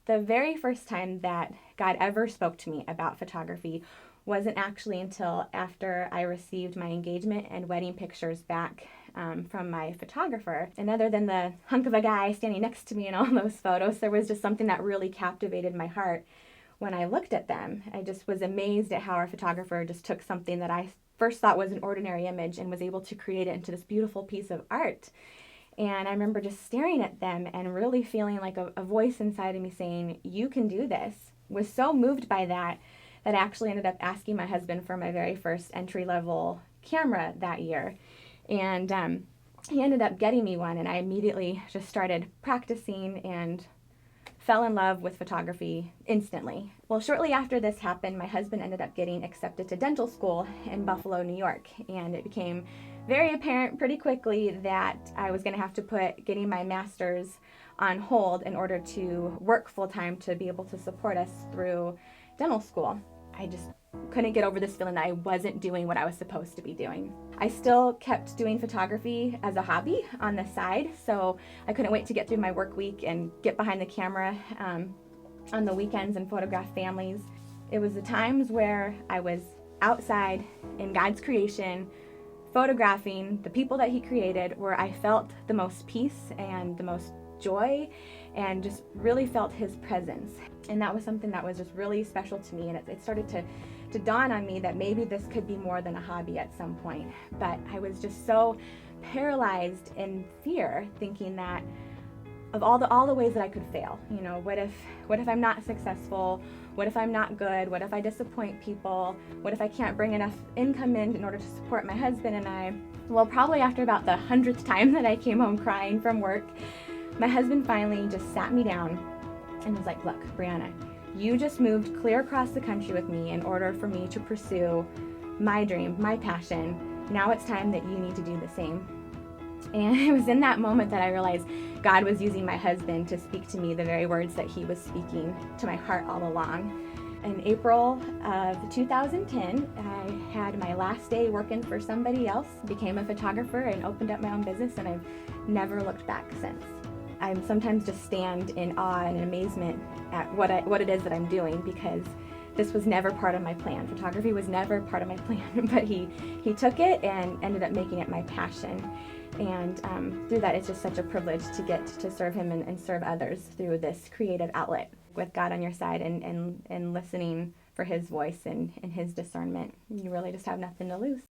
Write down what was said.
The very first time that God ever spoke to me about photography wasn't actually until after I received my engagement and wedding pictures back from my photographer. And other than the hunk of a guy standing next to me in all those photos, there was just something that really captivated my heart when I looked at them. I just was amazed at how our photographer just took something that I first thought was an ordinary image and was able to create it into this beautiful piece of art. And I remember just staring at them and really feeling like a voice inside of me saying, you can do this. Was so moved by that I actually ended up asking my husband for my very first entry-level camera that year. And he ended up getting me one, and I immediately just started practicing and fell in love with photography instantly. Well, shortly after this happened, my husband ended up getting accepted to dental school in Buffalo, New York, and it became very apparent pretty quickly that I was going to have to put getting my master's on hold in order to work full-time to be able to support us through dental school. I just couldn't get over this feeling that I wasn't doing what I was supposed to be doing. I still kept doing photography as a hobby on the side, so I couldn't wait to get through my work week and get behind the camera on the weekends and photograph families. It was the times where I was outside in God's creation, photographing the people that He created, where I felt the most peace and the most joy and just really felt His presence. And that was something that was just really special to me, and it started to dawn on me that maybe this could be more than a hobby at some point. But I was just so paralyzed in fear, thinking that of all the ways that I could fail. You know, what if I'm not successful? What if I'm not good? What if I disappoint people? What if I can't bring enough income in order to support my husband and I? Well, probably after about the 100th time that I came home crying from work, my husband finally just sat me down and was like, look, Breanna, you just moved clear across the country with me in order for me to pursue my dream, my passion. Now it's time that you need to do the same. And it was in that moment that I realized God was using my husband to speak to me the very words that He was speaking to my heart all along. In April of 2010, I had my last day working for somebody else, became a photographer, and opened up my own business, and I've never looked back since. I sometimes just stand in awe and amazement at what it is that I'm doing, because this was never part of my plan. Photography was never part of my plan, but he took it and ended up making it my passion. And through that, it's just such a privilege to get to serve Him and serve others through this creative outlet. With God on your side and listening for His voice and His discernment, you really just have nothing to lose.